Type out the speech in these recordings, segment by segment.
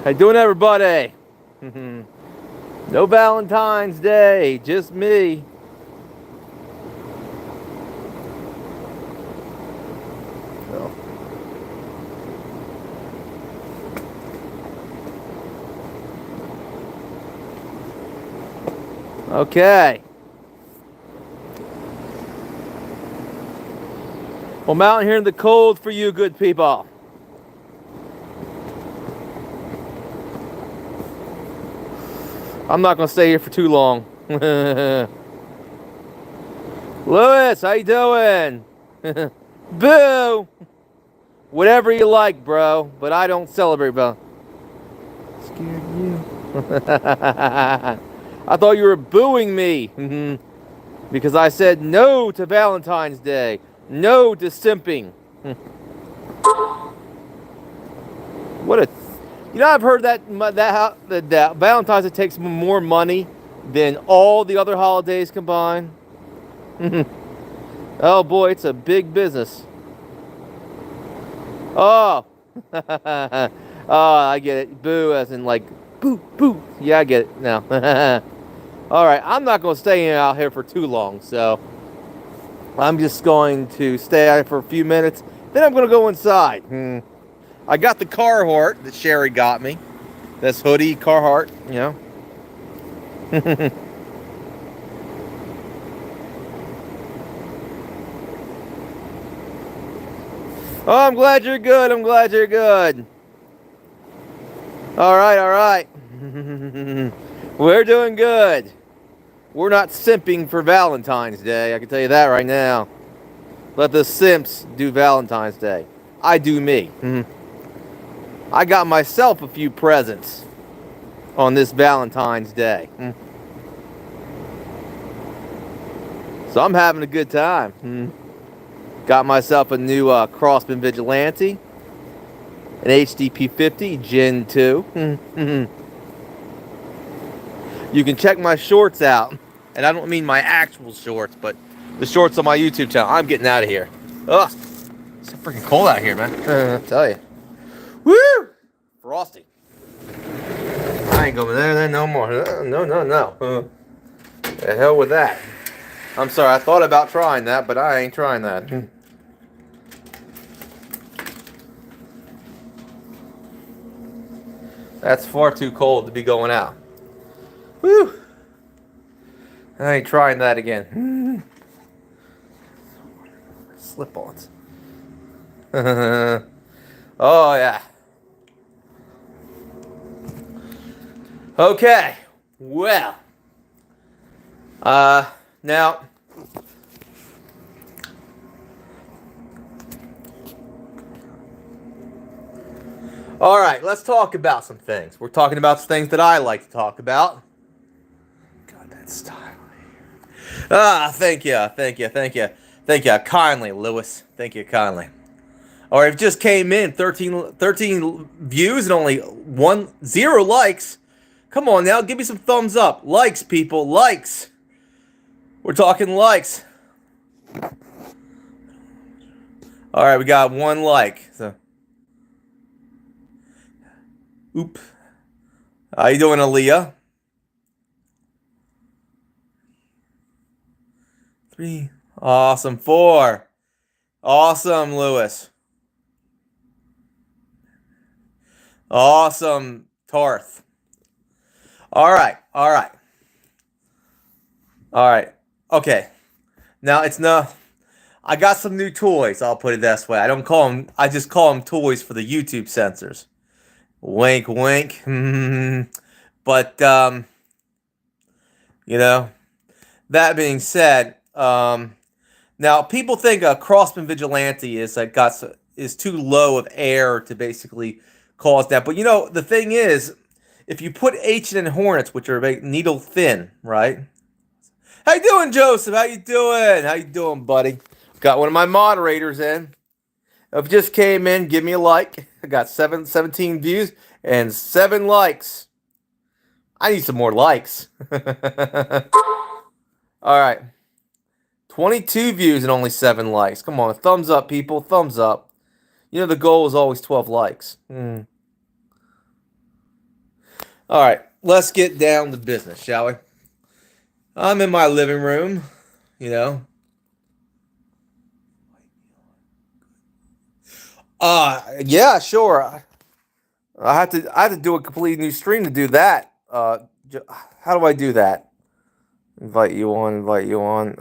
How you doing, everybody? No Valentine's Day, just me. So. Okay. Well, I'm out here in the cold for you good people. I'm not going to stay here for too long. Lewis, how you doing? Boo! Whatever you like, bro, but I don't celebrate, bro. Scared you. I thought you were booing me. Because I said no to Valentine's Day. No to simping. What a... You know, I've heard that Valentine's Day takes more money than all the other holidays combined. Oh boy, it's a big business. Oh. Oh, I get it. Boo, as in like, boo, boo. Yeah, I get it now. Alright, I'm not going to stay out here for too long, so I'm just going to stay out here for a few minutes. Then I'm going to go inside. I got the Carhartt that Sherry got me. This hoodie, Carhartt, you know. Oh, I'm glad you're good. I'm glad you're good. All right, all right. We're doing good. We're not simping for Valentine's Day. I can tell you that right now. Let the simps do Valentine's Day. I do me. I got myself a few presents on this Valentine's Day. So I'm having a good time. Got myself a new Crossman Vigilante, an HDP 50 Gen 2. You can check my shorts out, and I don't mean my actual shorts, but the shorts on my YouTube channel. I'm getting out of here. Ugh, it's so freaking cold out here, man. I tell you. Woo! Frosty. I ain't going there no more. No. The hell with that. I'm sorry, I thought about trying that, but I ain't trying that. That's far too cold to be going out. Woo! I ain't trying that again. Slip-ons. Oh, yeah. Okay. Well. Now. All right, let's talk about some things. We're talking about some things that I like to talk about. God, that style. Thank you kindly, Lewis. Thank you kindly. Or if it just came in 13 views and only 0 likes. Come on now, give me some thumbs up. Likes, people, likes. We're talking likes. All right, we got 1 like. So, oop. How you doing, Aaliyah? 3. Awesome. 4. Awesome, Lewis. Awesome, Tarth. All right. Okay. Now it's no. I got some new toys. I'll put it this way. I don't call them. I just call them toys for the YouTube censors. Wink, wink. But you know. That being said, now people think a Crossman Vigilante is too low of air to basically cause that. But you know, the thing is, if you put H&N Hornets, which are needle thin, right? How you doing, Joseph? How you doing, buddy? Got one of my moderators in. If you just came in, give me a like. I got 17 views and 7 likes. I need some more likes. All right. 22 views and only 7 likes. Come on, thumbs up, people. Thumbs up. You know the goal is always 12 likes. All right, let's get down to business, shall we? I'm in my living room, you know. Yeah, sure. I had to do a completely new stream to do that. How do I do that? Invite you on, invite you on.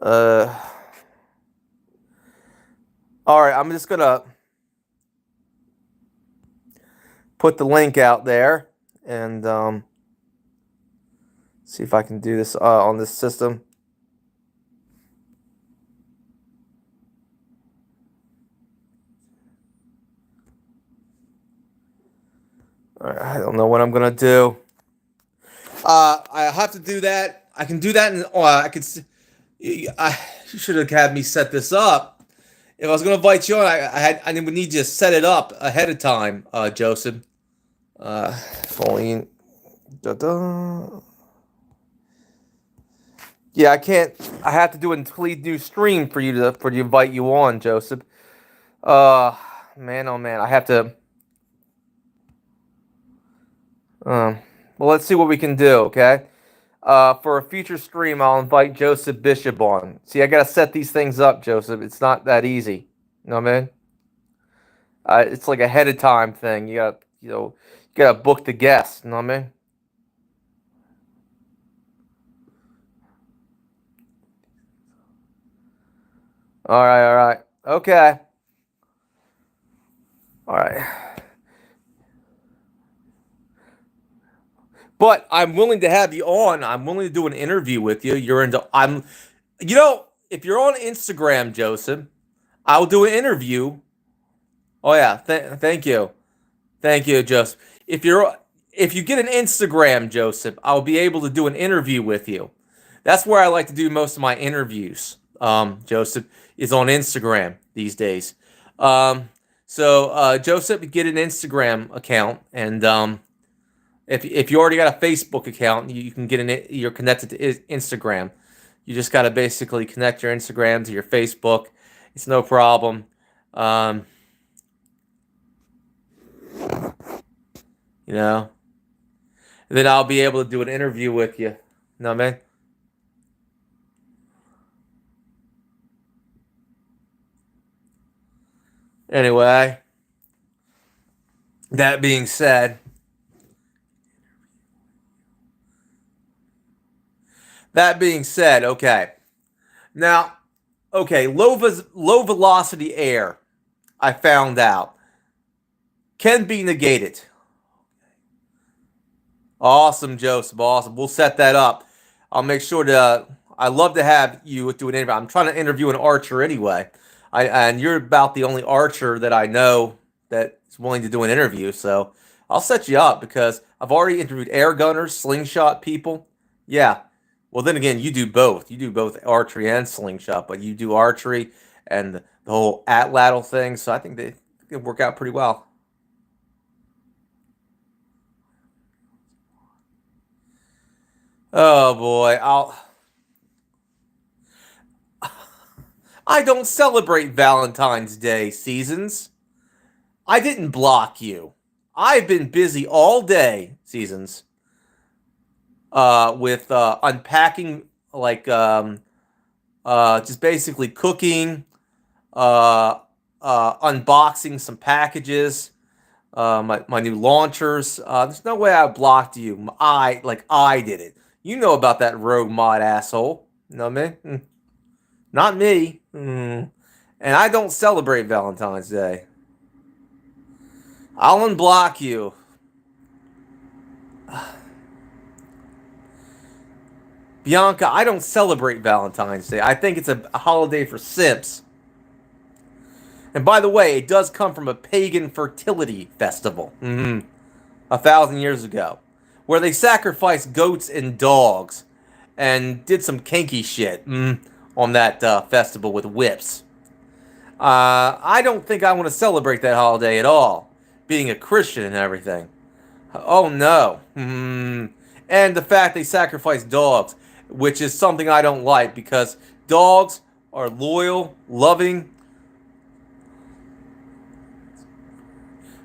Uh, all right, I'm just gonna put the link out there and see if I can do this on this system. All right, I don't know what I'm gonna do. I have to do that. I can do that, and I could. I you should have had me set this up. If I was gonna invite you on, I would need you to set it up ahead of time, Joseph. Volume. Da-da. Yeah, I can't. I have to do a complete new stream for you to invite you on, Joseph. Uh, man, oh man, I have to. Um, well, let's see what we can do. Okay. For a future stream, I'll invite Joseph Bishop on. See, I gotta set these things up, Joseph. It's not that easy. You know what I mean? It's like a ahead of time thing. You gotta book the guests. You know what I mean? All right. Okay. All right. But I'm willing to have you on. I'm willing to do an interview with you. If you're on Instagram, Joseph, I'll do an interview. Oh yeah, thank you, Joseph. If you get an Instagram, Joseph, I'll be able to do an interview with you. That's where I like to do most of my interviews. Joseph is on Instagram these days. Joseph, get an Instagram account, and if you already got a Facebook account, you can you're connected to Instagram. You just got to basically connect your Instagram to your Facebook. It's no problem. Um, you know, then I'll be able to do an interview with you. You know what I mean? Anyway, that being said, okay. Now, okay, low velocity air, I found out, can be negated. Awesome, Joseph. Awesome. We'll set that up. I'll make sure to. I love to have you do an interview. I'm trying to interview an archer anyway. And you're about the only archer that I know that is willing to do an interview. So I'll set you up because I've already interviewed air gunners, slingshot people. Yeah. Well, then again, you do both. You do both archery and slingshot, but you do archery and the whole atlatl thing. So I think they can work out pretty well. Oh boy, I don't celebrate Valentine's Day, Seasons. I didn't block you. I've been busy all day, Seasons, with unpacking, like just basically cooking, uh, unboxing some packages, my new launchers. There's no way I blocked you. I did it. You know about that rogue mod asshole. You know what I mean? Not me. And I don't celebrate Valentine's Day. I'll unblock you. Bianca, I don't celebrate Valentine's Day. I think it's a holiday for simps. And by the way, it does come from a pagan fertility festival 1,000 years ago, where they sacrificed goats and dogs and did some kinky shit on that festival with whips. I don't think I want to celebrate that holiday at all, being a Christian and everything. Oh no. And the fact they sacrifice dogs, which is something I don't like because dogs are loyal, loving,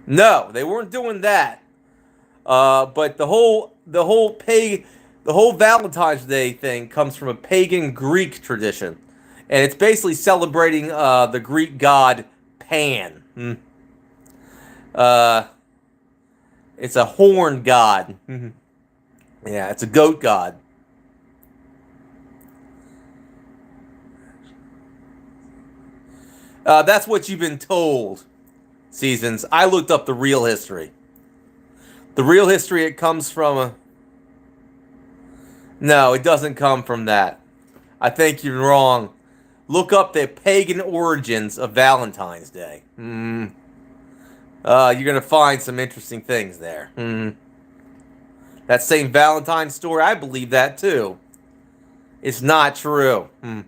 No, they weren't doing that. But the whole Valentine's Day thing comes from a pagan Greek tradition, and it's basically celebrating the Greek god Pan. Uh, it's a horn god. Yeah, it's a goat god. That's what you've been told, Seasons. I looked up the real history. The real history, it comes from a. No, it doesn't come from that. I think you're wrong. Look up the pagan origins of Valentine's Day. You're going to find some interesting things there. That same Valentine story, I believe that too. It's not true. No,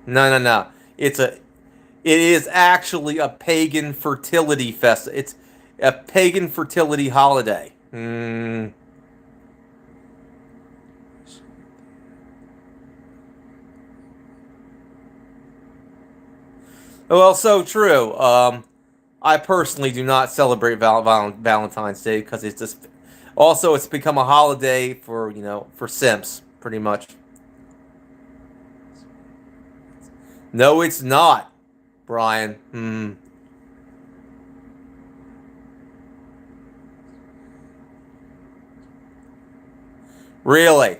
no, no. It is actually a pagan fertility fest. It's a pagan fertility holiday. Well, so true. I personally do not celebrate Valentine's Day because it's just. Also, it's become a holiday for simps, pretty much. No, it's not, Brian. Really?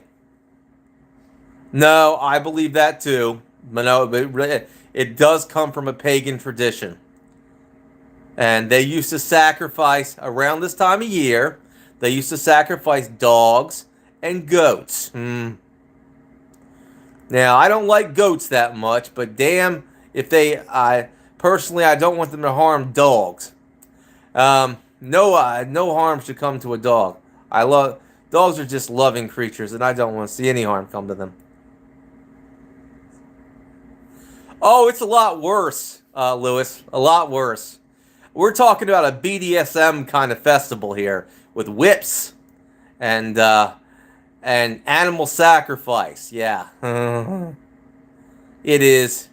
No, I believe that too. But no, it does come from a pagan tradition. And they used to sacrifice, around this time of year, they used to sacrifice dogs and goats. Now, I don't like goats that much, but damn, personally, I don't want them to harm dogs. No harm should come to a dog. Dogs are just loving creatures, and I don't want to see any harm come to them. Oh, it's a lot worse, Lewis. A lot worse. We're talking about a BDSM kind of festival here with whips and animal sacrifice. Yeah, it is.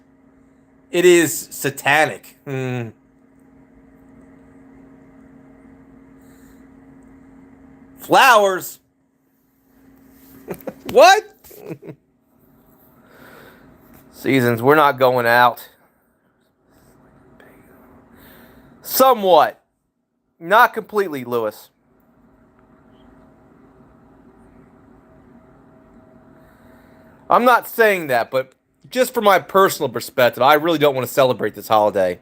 It is satanic. Flowers. What? Seasons, we're not going out. Somewhat. Not completely, Lewis. I'm not saying that, but just from my personal perspective, I really don't want to celebrate this holiday.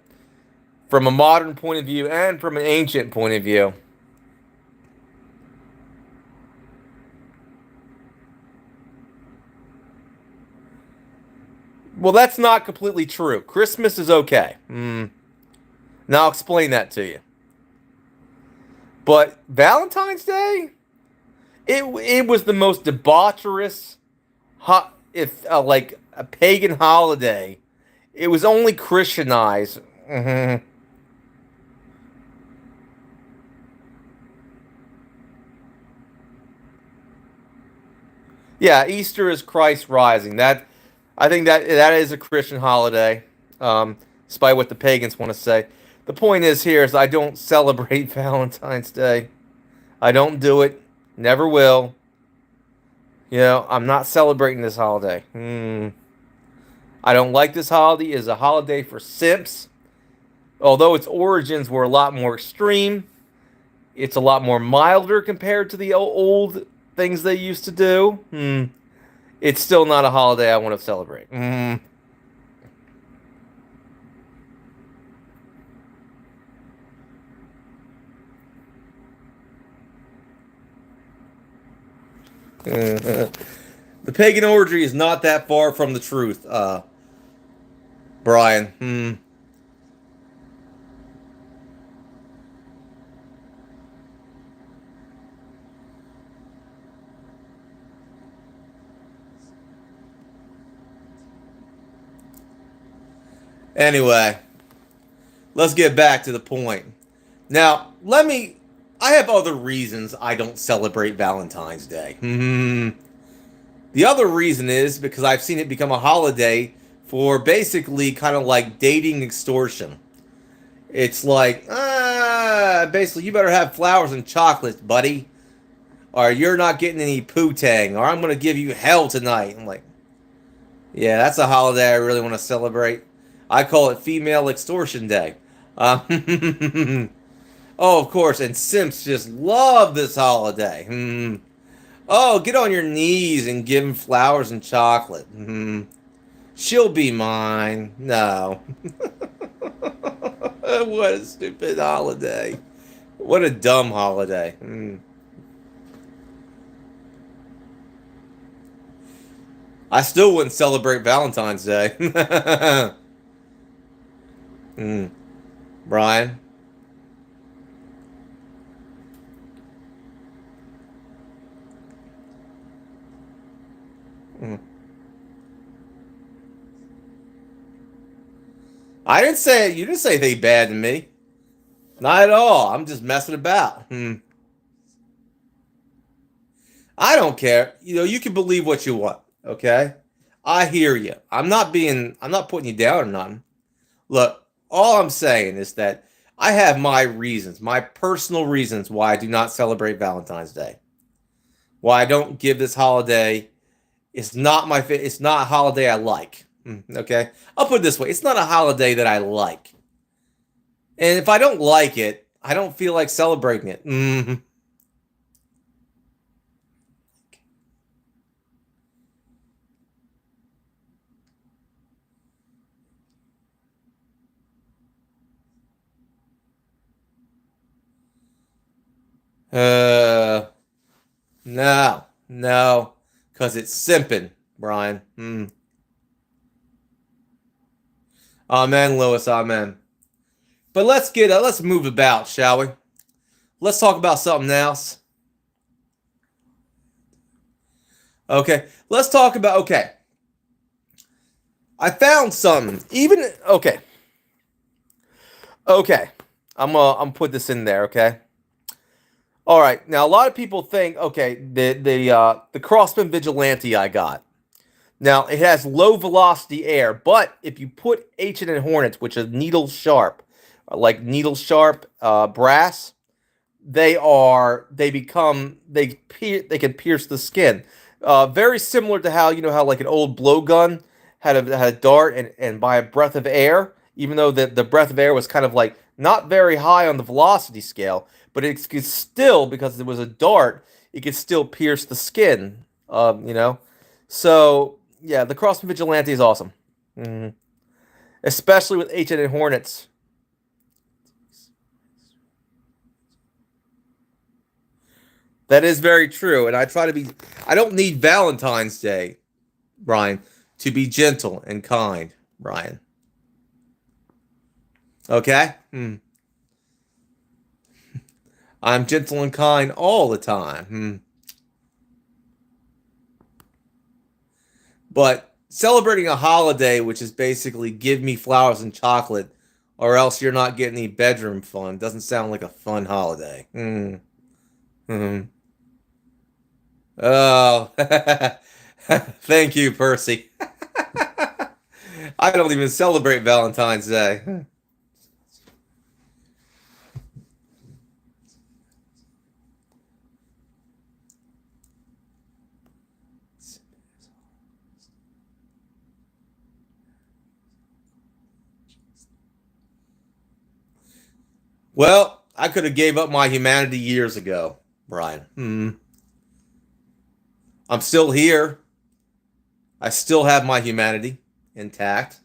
From a modern point of view and from an ancient point of view. Well, that's not completely true. Christmas is okay. Now I'll explain that to you. But Valentine's Day, it was the most debaucherous, if like a pagan holiday. It was only Christianized. Yeah, Easter is Christ rising. I think that is a Christian holiday, despite what the pagans want to say. The point is here is I don't celebrate Valentine's Day. I don't do it. Never will. I'm not celebrating this holiday. I don't like this holiday. It's a holiday for simps. Although its origins were a lot more extreme, it's a lot more milder compared to the old things they used to do. It's still not a holiday I want to celebrate. The pagan orgy is not that far from the truth, Brian. Anyway, let's get back to the point. Now, I have other reasons I don't celebrate Valentine's Day. The other reason is because I've seen it become a holiday for basically kind of like dating extortion. It's like, basically, you better have flowers and chocolate, buddy, or you're not getting any poo-tang, or I'm going to give you hell tonight. I'm like, yeah, that's a holiday I really want to celebrate. I call it Female Extortion Day. Oh, of course, and simps just love this holiday. Oh, get on your knees and give him flowers and chocolate. She'll be mine. No. What a stupid holiday. What a dumb holiday. I still wouldn't celebrate Valentine's Day. Brian? Mm. I didn't say it. You didn't say anything bad to me. Not at all. I'm just messing about. I don't care. You know, you can believe what you want. Okay? I hear you. I'm not putting you down or nothing. Look, all I'm saying is that I have my reasons, my personal reasons why I do not celebrate Valentine's Day. Why I don't give this holiday. It's not a holiday I like. Okay? I'll put it this way. It's not a holiday that I like. And if I don't like it, I don't feel like celebrating it. Uh, no, no, because it's simping, Brian. Amen, Lewis. Amen. But let's move about, shall we? Let's talk about something else. Okay, let's talk about. Okay, I found something. Even okay, okay. I'm put this in there. Okay. All right. Now a lot of people think, okay, the Crossman Vigilante I got. Now it has low velocity air, but if you put H&N Hornets, which is needle sharp, like needle sharp brass, they can pierce the skin. Very similar to how how like an old blowgun had a dart and by a breath of air, even though the breath of air was kind of like not very high on the velocity scale, but it could still, because it was a dart, it could still pierce the skin. So yeah, the Crossman Vigilante is awesome, especially with H&N Hornets. That is very true, and I try to be. I don't need Valentine's Day, Brian, to be gentle and kind, Brian. Okay? I'm gentle and kind all the time. But celebrating a holiday, which is basically give me flowers and chocolate, or else you're not getting any bedroom fun, doesn't sound like a fun holiday. Oh, thank you, Percy. I don't even celebrate Valentine's Day. Well, I could have gave up my humanity years ago, Brian. I'm still here. I still have my humanity intact.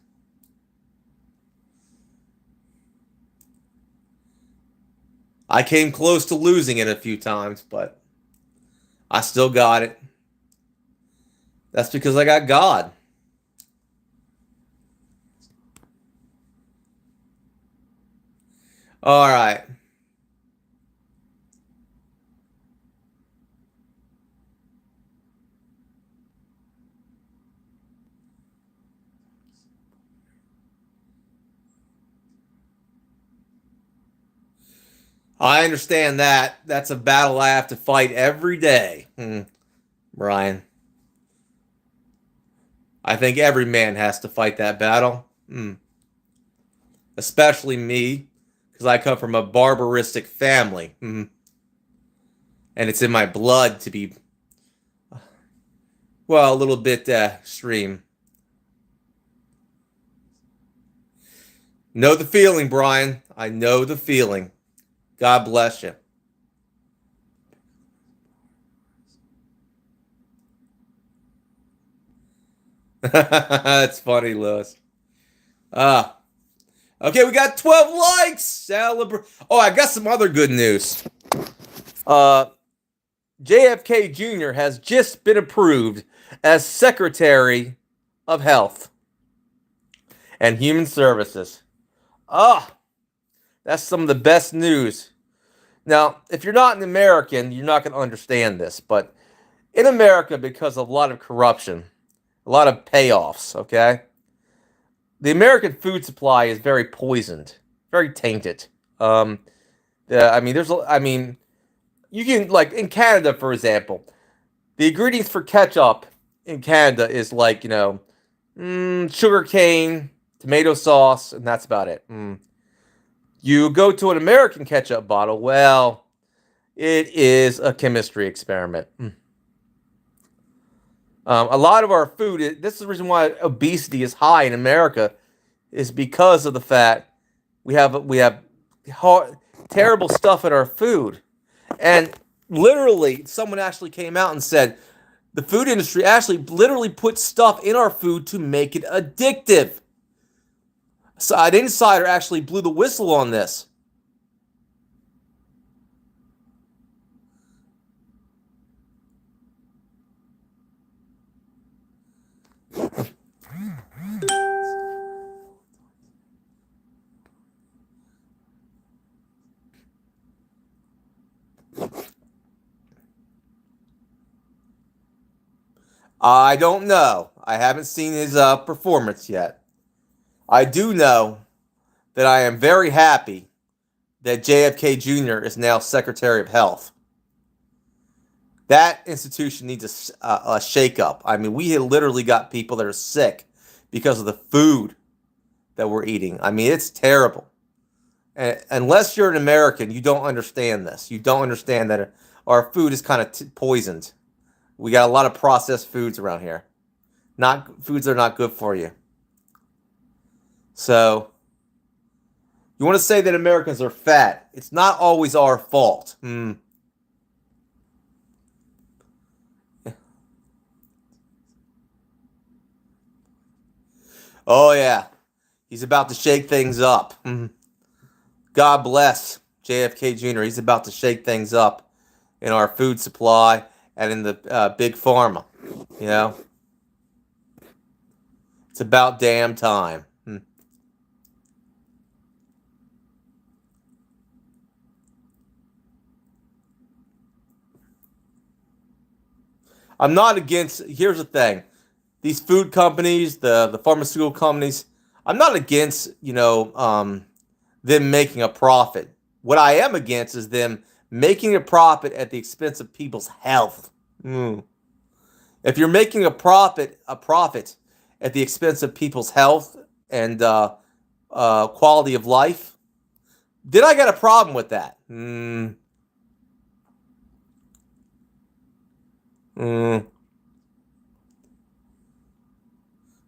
I came close to losing it a few times, but I still got it. That's because I got God. All right. I understand that. That's a battle I have to fight every day, Brian. I think every man has to fight that battle, especially me, because I come from a barbaristic family. And it's in my blood to be, well, a little bit extreme. Know the feeling, Brian. I know the feeling. God bless you. That's funny, Lewis. Ah. Okay, we got 12 likes. Celebrate. Oh, I got some other good news. JFK Jr. has just been approved as Secretary of Health and Human Services. Ah, that's some of the best news. Now, if you're not an American, you're not going to understand this, but in America, because of a lot of corruption, a lot of payoffs, okay, the American food supply is very poisoned, very tainted. I mean, you can, like, in Canada, for example, the ingredients for ketchup in Canada is like, sugar cane, tomato sauce, and that's about it. You go to an American ketchup bottle, well, it is a chemistry experiment. A lot of our food, this is the reason why obesity is high in America, is because of the fact we have terrible stuff in our food. And literally, someone actually came out and said the food industry actually literally puts stuff in our food to make it addictive. So an insider actually blew the whistle on this. I don't know. I haven't seen his performance yet. I do know that I am very happy that JFK Jr. is now Secretary of Health. That institution needs a shakeup. I mean, we have literally got people that are sick because of the food that we're eating. I mean, it's terrible. And unless you're an American, you don't understand this. You don't understand that our food is kind of poisoned. We got a lot of processed foods around here. Not foods that are not good for you. So, you want to say that Americans are fat. It's not always our fault. Oh, yeah. He's about to shake things up. God bless JFK Jr. He's about to shake things up in our food supply and in the big pharma. You know? It's about damn time. I'm not against, here's the thing. These food companies, the pharmaceutical companies, I'm not against, them making a profit. What I am against is them making a profit at the expense of people's health. If you're making a profit at the expense of people's health and quality of life, then I got a problem with that.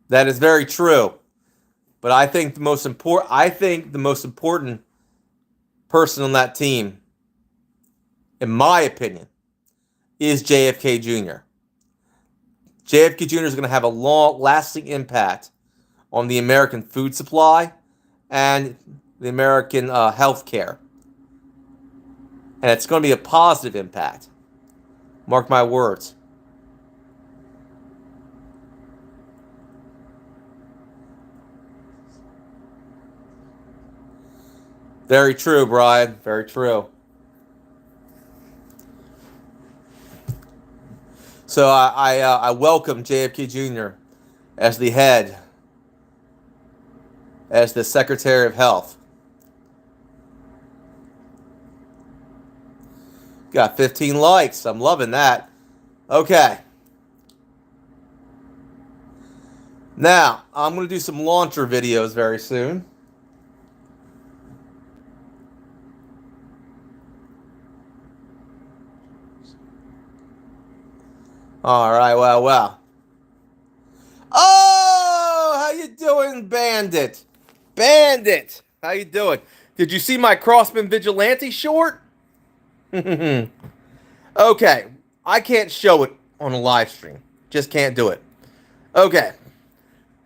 That is very true. But I think the most important person on that team, in my opinion, is JFK Jr. JFK Jr. is going to have a long-lasting impact on the American food supply and the American health care. And it's going to be a positive impact. Mark my words. Very true, Brian. Very true. So I welcome JFK Jr. as the head, as the Secretary of Health. Got 15 likes. I'm loving that. Okay. Now, I'm going to do some launcher videos very soon. All right, well. Oh, how you doing, Bandit? Bandit, how you doing? Did you see my Crossman Vigilante short? Okay, I can't show it on a live stream. Just can't do it. Okay,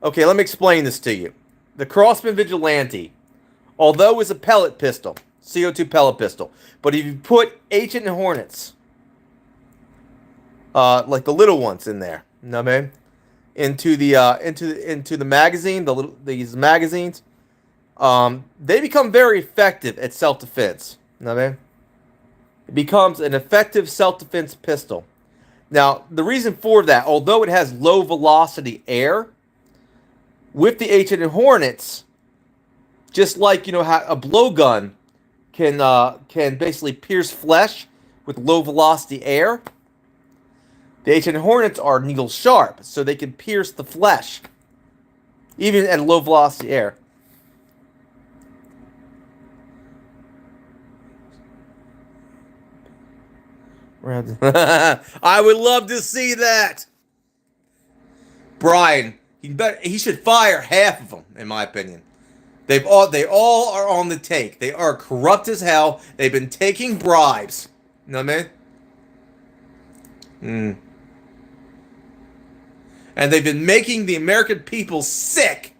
let me explain this to you. The Crossman Vigilante, although it's a pellet pistol, CO2 pellet pistol, but if you put Ancient Hornets, like the little ones in there, you know what I mean? Into the magazine, these magazines, they become very effective at self-defense. You know what I mean? It becomes an effective self-defense pistol. Now, the reason for that, although it has low velocity air, with the H&Hornets, just like how a blowgun can basically pierce flesh with low velocity air, the H&Hornets are needle sharp, so they can pierce the flesh, even at low velocity air. I would love to see that. Brian, he should fire half of them, in my opinion. They all are on the take. They are corrupt as hell. They've been taking bribes. You know what I mean? And they've been making the American people sick.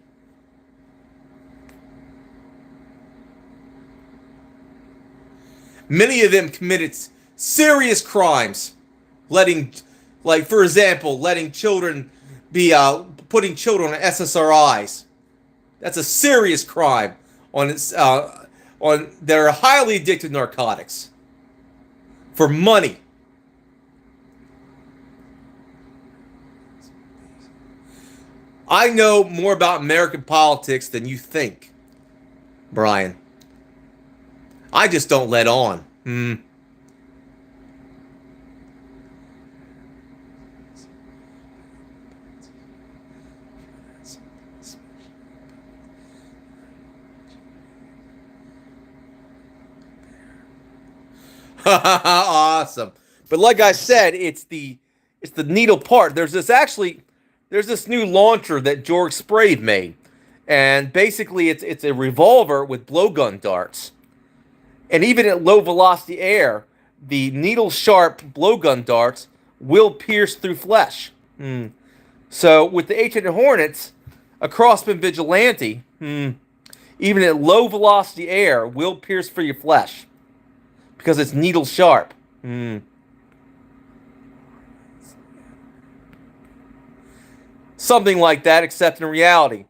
Many of them committed serious crimes, for example, letting children be putting children on SSRIs. That's a serious crime. They're highly addicted to narcotics for money. I know more about American politics than you think, Brian. I just don't let on. Awesome. But like I said, it's the needle part. There's this new launcher that George Sprague made. And basically it's a revolver with blowgun darts. And even at low velocity air, the needle sharp blowgun darts will pierce through flesh. So with the H&M Hornets, a Crossman Vigilante, even at low velocity air, will pierce through your flesh because it's needle sharp. Something like that, except in reality.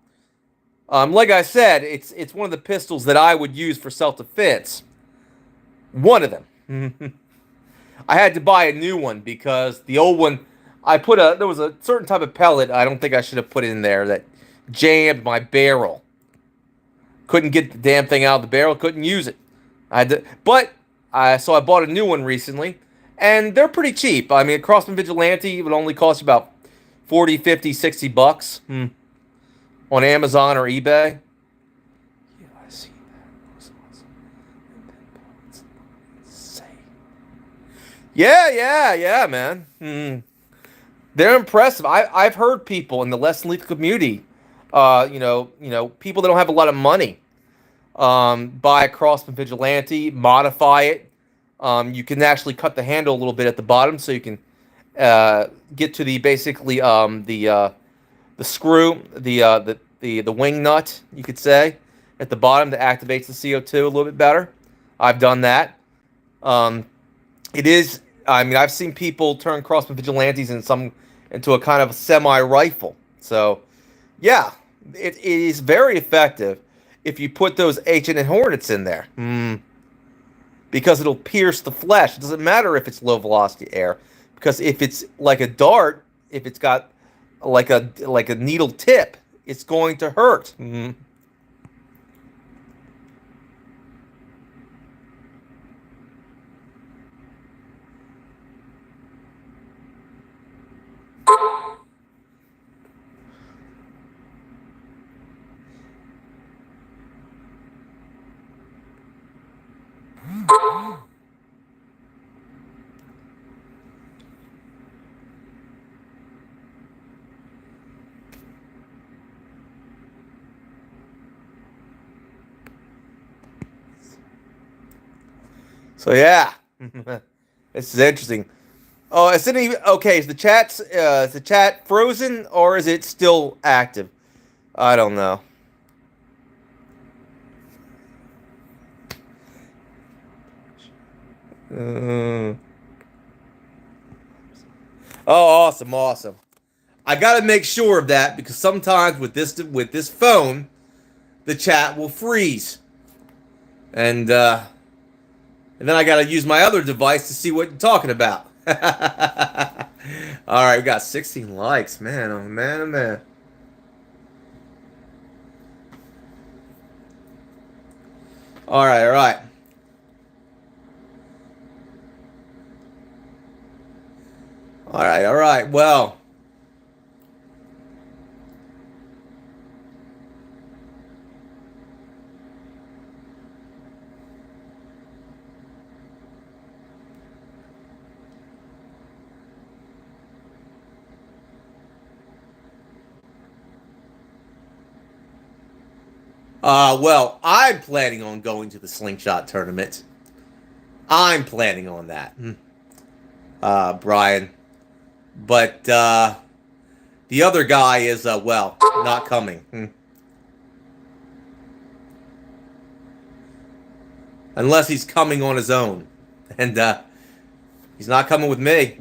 Like I said, it's one of the pistols that I would use for self-defense. One of them. I had to buy a new one because the old one, there was a certain type of pellet I don't think I should have put in there that jammed my barrel. Couldn't get the damn thing out of the barrel, couldn't use it. So I bought a new one recently, and they're pretty cheap. I mean, a Crossman Vigilante would only cost about 40, 50, 60 bucks on Amazon or eBay. Yeah, man. They're impressive. I've heard people in the less than lethal community, people that don't have a lot of money, buy a Crossman Vigilante, modify it. You can actually cut the handle a little bit at the bottom, so you can get to the screw, the wing nut, you could say, at the bottom that activates the CO2 a little bit better. I've done that. I've seen people turn Crossman Vigilantes into a kind of semi-rifle. So, yeah, it is very effective if you put those H&N Hornets in there. Because it'll pierce the flesh. It doesn't matter if it's low velocity air. Because if it's like a dart, if it's got like a needle tip, it's going to hurt. So yeah, this is interesting. Oh, is any okay? Is the chat frozen or is it still active? I don't know. Uh, oh, awesome, awesome. I got to make sure of that because sometimes with this phone, the chat will freeze, and then I got to use my other device to see what you're talking about. All right, we got 16 likes, man. Oh man, oh man. All right, all right. All right, all right. Well, I'm planning on going to the slingshot tournament. I'm planning on that, Brian. But the other guy is not coming. Unless he's coming on his own, and he's not coming with me.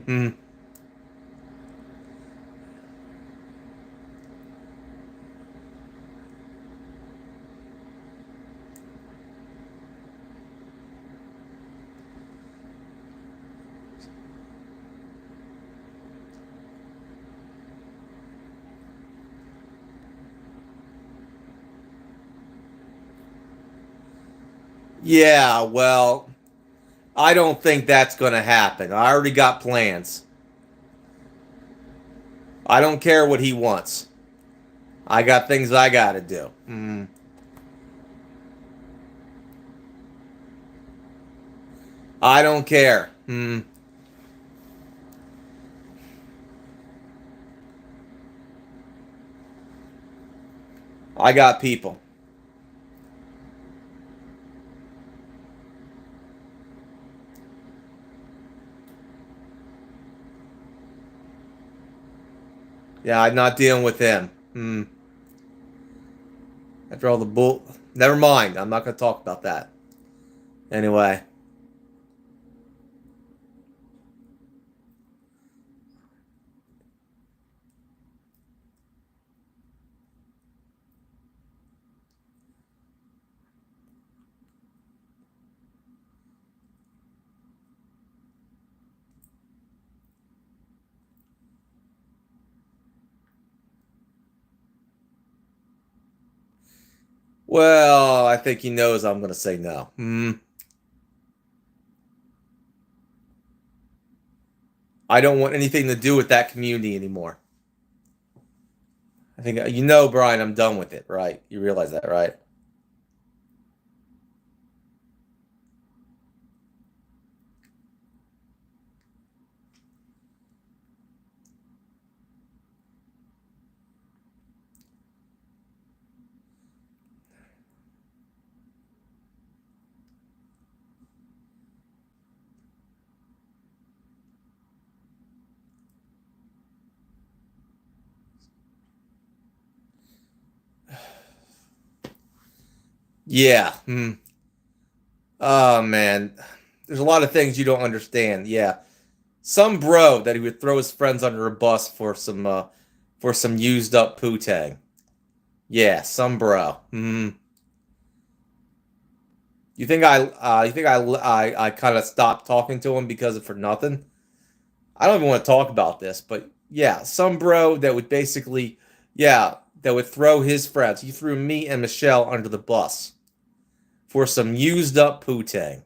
Yeah, well, I don't think that's going to happen. I already got plans. I don't care what he wants. I got things I got to do. I don't care. I got people. Yeah, I'm not dealing with him. After all the bull. Never mind. I'm not going to talk about that. Anyway. Well, I think he knows I'm going to say no. I don't want anything to do with that community anymore. I think, Brian, I'm done with it, right? You realize that, right? Yeah. Oh, man. There's a lot of things you don't understand. Yeah. Some bro that he would throw his friends under a bus for some used up poo-tang. Yeah, some bro. You think I kind of stopped talking to him because of for nothing? I don't even want to talk about this, but yeah, some bro that would basically, yeah, that would throw his friends. He threw me and Michelle under the bus for some used up poo-tang.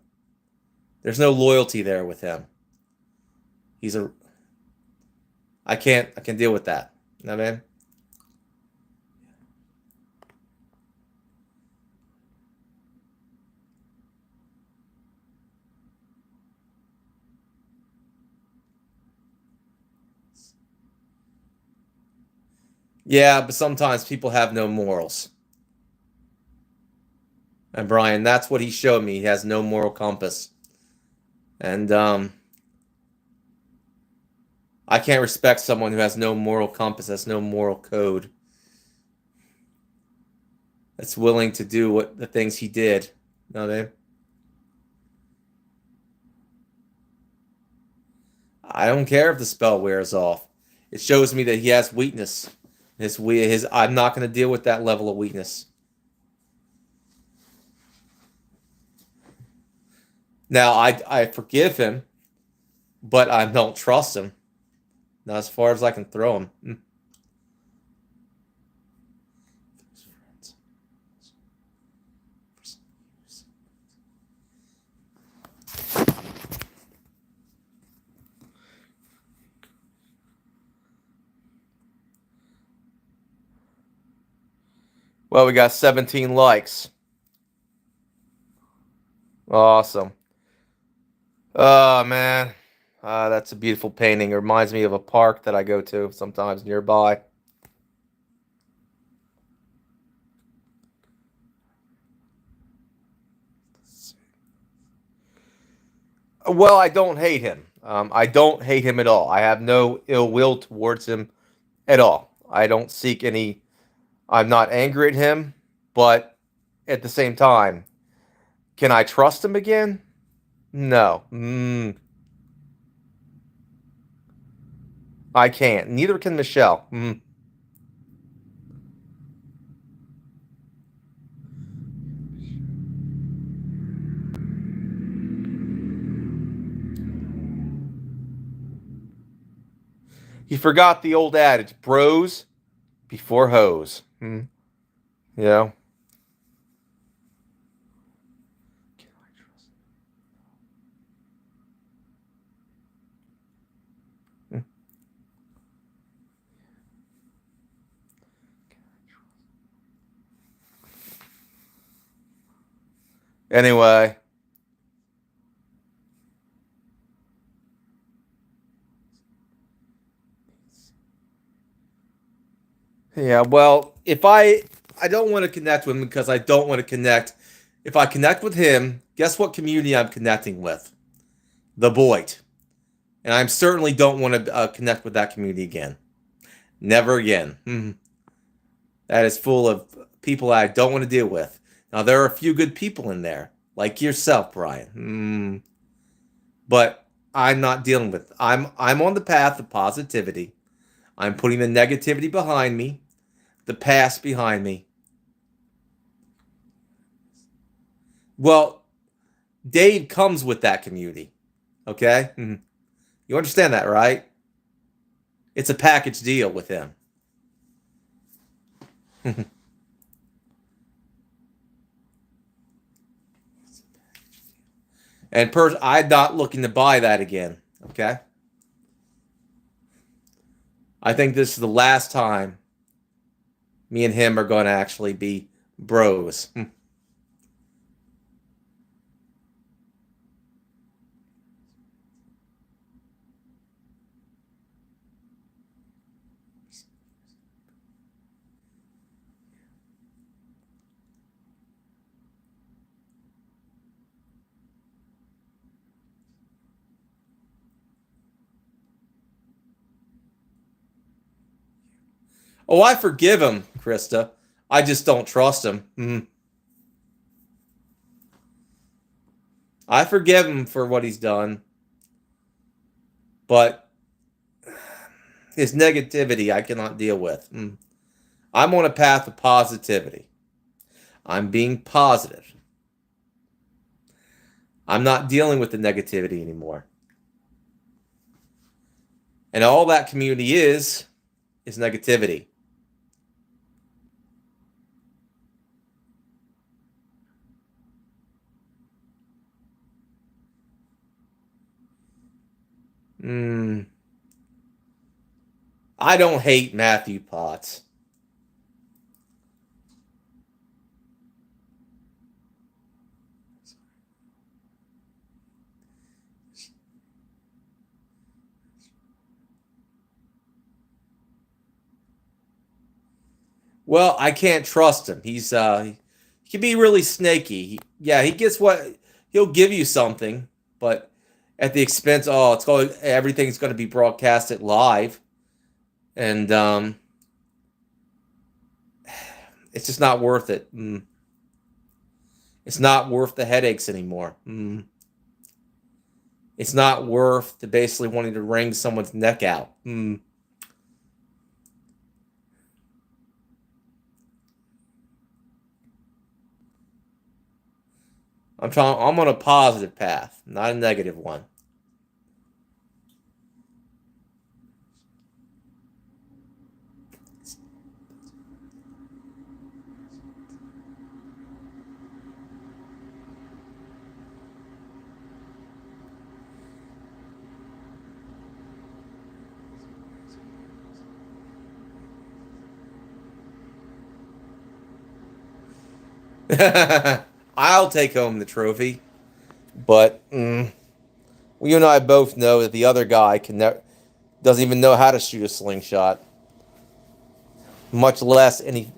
There's no loyalty there with him. He's a. I can deal with that. You know what I mean? Yeah, but sometimes people have no morals. And Brian, that's what he showed me. He has no moral compass. And I can't respect someone who has no moral compass, has no moral code, that's willing to do what the things he did. You know what I mean? I don't care if the spell wears off. It shows me that he has weakness. His I'm not going to deal with that level of weakness. Now I forgive him, but I don't trust him. Not as far as I can throw him. Well, we got 17 likes. Awesome. Oh, man. That's a beautiful painting. It reminds me of a park that I go to sometimes nearby. Well, I don't hate him. I don't hate him at all. I have no ill will towards him at all. I don't seek any. I'm not angry at him, but at the same time, can I trust him again? No. I can't. Neither can Michelle. He forgot the old adage, bros before hoes. You know? Anyway. Yeah, well, if I don't want to connect with him because I don't want to connect. If I connect with him, guess what community I'm connecting with? The Boyd. And I certainly don't want to connect with that community again. Never again. That is full of people I don't want to deal with. Now, there are a few good people in there, like yourself, Brian. But I'm not dealing with. I'm on the path of positivity. I'm putting the negativity behind me, the past behind me. Well, Dave comes with that community. Okay? You understand that, right? It's a package deal with him. And I'm not looking to buy that again. Okay? I think this is the last time me and him are going to actually be bros. Oh, I forgive him, Krista. I just don't trust him. I forgive him for what he's done. But his negativity I cannot deal with. I'm on a path of positivity. I'm being positive. I'm not dealing with the negativity anymore. And all that community is negativity. I don't hate Matthew Potts. Well, I can't trust him. He can be really snaky. He gets what he'll give you something, but at the expense. Oh, it's going. Everything's going to be broadcasted live, and it's just not worth it. It's not worth the headaches anymore. It's not worth to basically wanting to wring someone's neck out. I'm on a positive path, not a negative one. I'll take home the trophy, but you and I both know that the other guy doesn't even know how to shoot a slingshot, much less any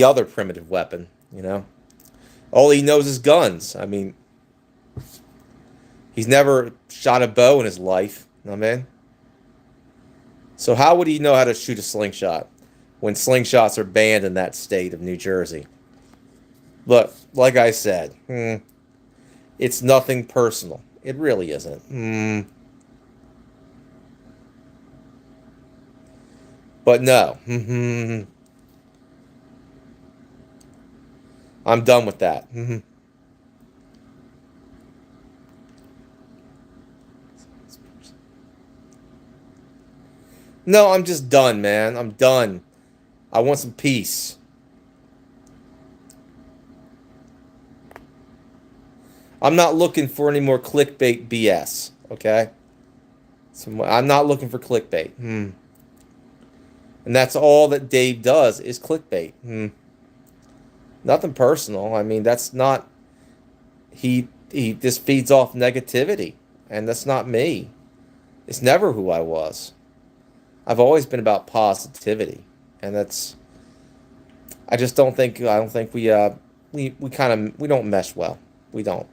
other primitive weapon. All he knows is guns. I mean, he's never shot a bow in his life. You know what I mean? So how would he know how to shoot a slingshot when slingshots are banned in that state of New Jersey? Look, like I said, it's nothing personal. It really isn't. But no. I'm done with that. No, I'm just done, man. I'm done. I want some peace. I'm not looking for any more clickbait BS, okay? So I'm not looking for clickbait. And that's all that Dave does is clickbait. Nothing personal. I mean, that's not... He just feeds off negativity, and that's not me. It's never who I was. I've always been about positivity, and that's... I don't think we don't mesh well. We don't.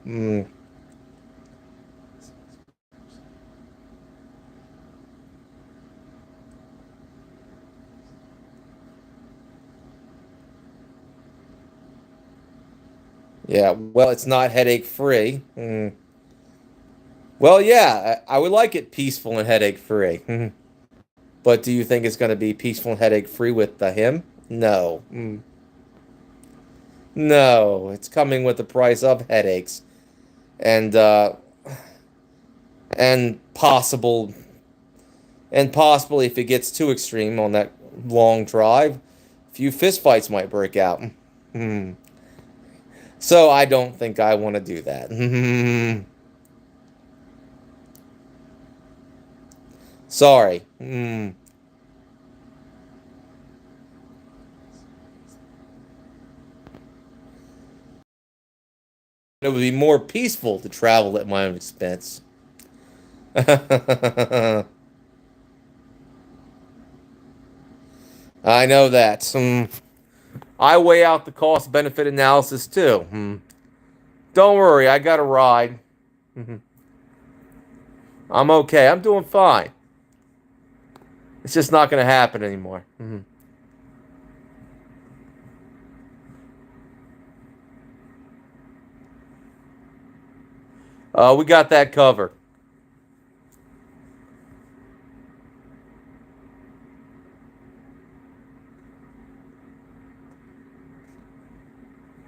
Yeah, well, it's not headache free. Well, yeah, I would like it peaceful and headache free. But do you think it's going to be peaceful and headache free with him? No. No, it's coming with the price of headaches, and possibly if it gets too extreme on that long drive, a few fistfights might break out. So I don't think I want to do that. Sorry. It would be more peaceful to travel at my own expense. I know that. I weigh out the cost-benefit analysis too. Don't worry, I got a ride. I'm okay. I'm doing fine. It's just not going to happen anymore. We got that covered.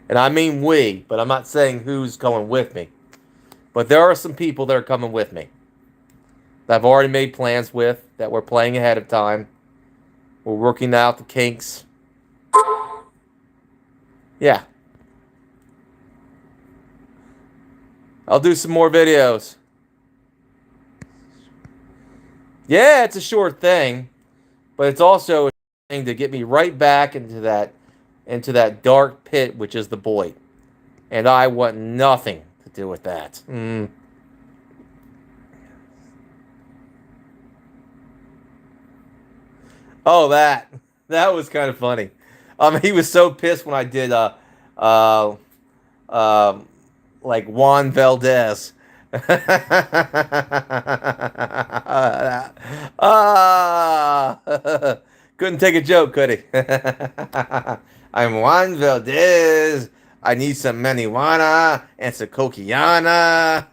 And I mean we, but I'm not saying who's going with me. But there are some people that are coming with me that I've already made plans with, that we're playing ahead of time. We're working out the kinks. Yeah. I'll do some more videos. Yeah, it's a short thing, but it's also a thing to get me right back into that dark pit, which is the void. And I want nothing to do with that. Oh, that was kind of funny. He was so pissed when I did uh, like Juan Valdez. Ah, couldn't take a joke, could he? I'm Juan Valdez. I need some marijuana and some coquiana.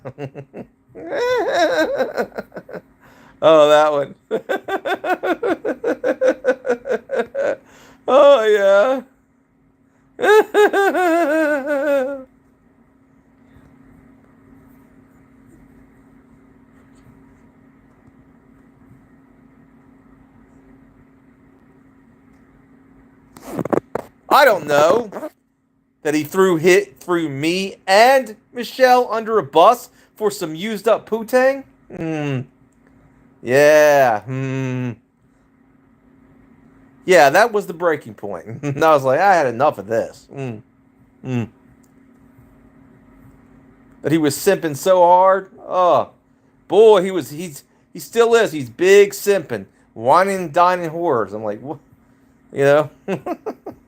Oh, that one. Oh, yeah. I don't know that he threw me and Michelle under a bus for some used up poo-tang. Yeah. Yeah, that was the breaking point. And I was like, I had enough of this. Mm. But he was simping so hard. Oh, boy, he still is. He's big simping, whining and dining whores. I'm like, what? You know?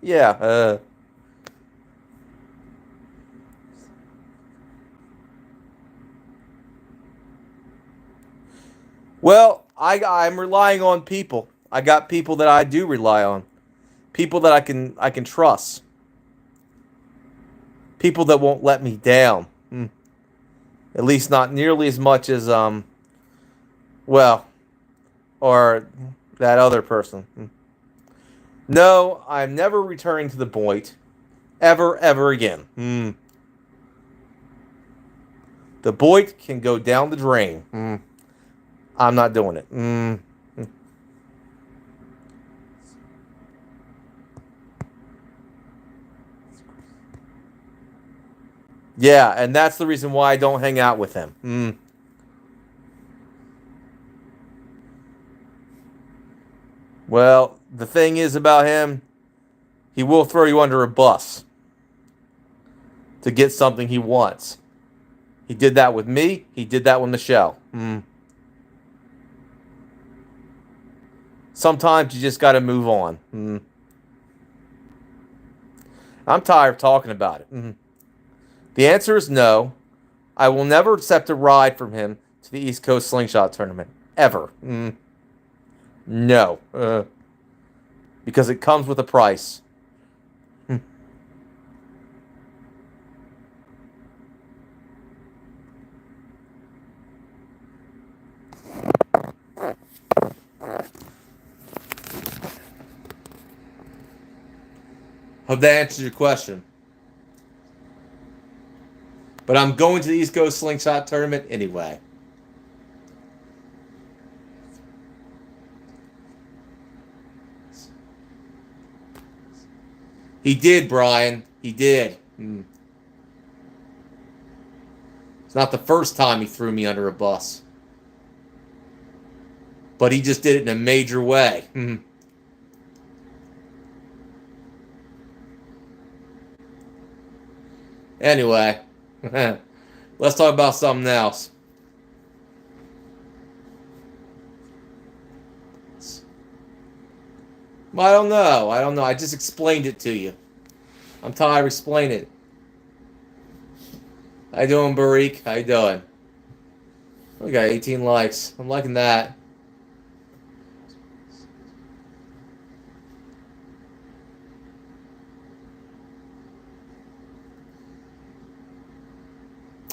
Yeah. Well, I'm relying on people. I got people that I do rely on. People that I can trust. People that won't let me down. At least not nearly as much as well, or that other person. No, I'm never returning to the Boyd. Ever again. The Boyd can go down the drain. I'm not doing it. Yeah, and that's the reason why I don't hang out with him. Well, the thing is about him, he will throw you under a bus to get something he wants. He did that with me. He did that with Michelle. Sometimes you just got to move on. I'm tired of talking about it. The answer is no. I will never accept a ride from him to the East Coast Slingshot tournament. Ever. No. Because it comes with a price. Hope that answers your question. But I'm going to the East Coast Slingshot tournament anyway. He did, Brian. He did. It's not the first time he threw me under a bus. But he just did it in a major way. Anyway, let's talk about something else. Well, I don't know. I just explained it to you. I'm tired of explaining it. How you doing, Barik? How you doing? We got 18 likes. I'm liking that.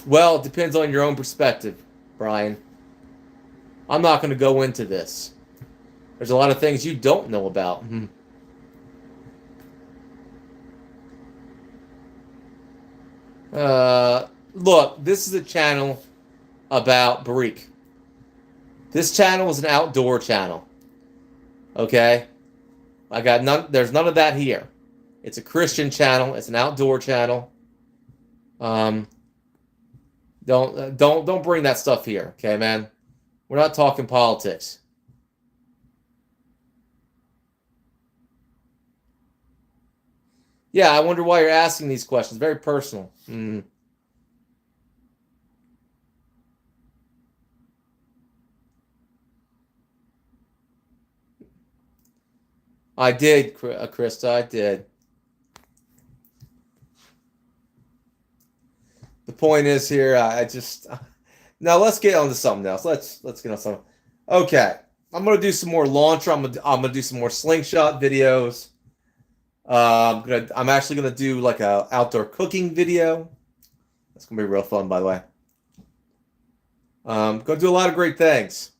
Well, it depends on your own perspective, Brian. I'm not going to go into this. There's a lot of things you don't know about. Look, this is a channel about Barik. This channel is an outdoor channel. Okay? There's none of that here. It's a Christian channel. It's an outdoor channel. Don't bring that stuff here, okay, man? We're not talking politics. Yeah, I wonder why you're asking these questions. Very personal. I did, Krista. I did. The point is here, Now let's get on to something else. Let's get on something. Okay, I'm gonna do some more launcher. I'm gonna do some more slingshot videos. I'm actually gonna do like a outdoor cooking video. That's gonna be real fun, by the way. Gonna do a lot of great things.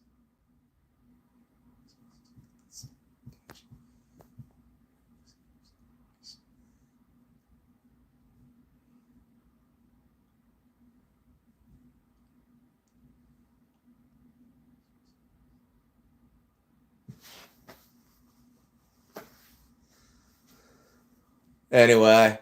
Anyway.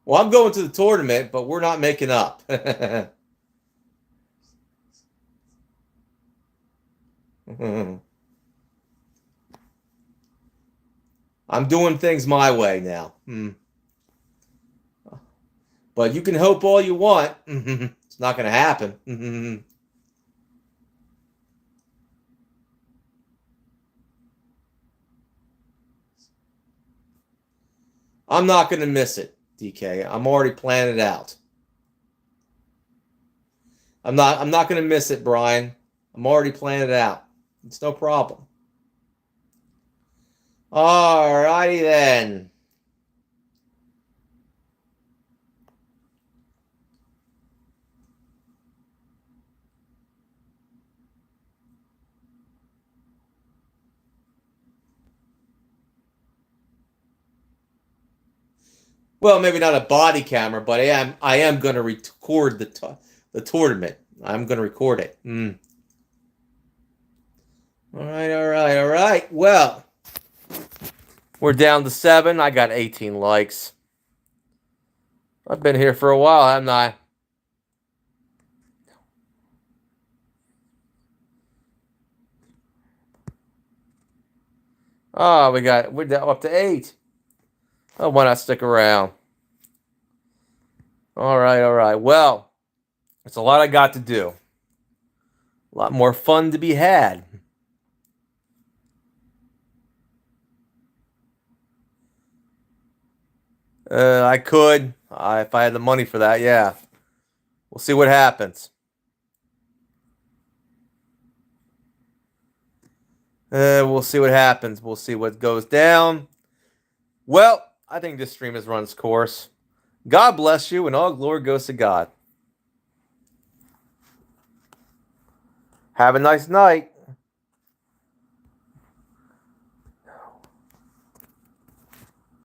Well, I'm going to the tournament, but we're not making up. I'm doing things my way now. But you can hope all you want. It's not going to happen. I'm not going to miss it, DK. I'm already planning it out. I'm not going to miss it, Brian. I'm already planning it out. It's no problem. All righty then. Well, maybe not a body camera, but I am going to record the tournament. I'm going to record it. All right, all right, all right. Well, we're down to 7. I got 18 likes. I've been here for a while, haven't I? Oh, we're down up to 8. Oh, why not stick around? All right, all right. Well, it's a lot I got to do. A lot more fun to be had. I could, if I had the money for that, yeah. We'll see what happens. We'll see what happens. We'll see what goes down. Well, I think this stream has run its course. God bless you, and all glory goes to God. Have a nice night.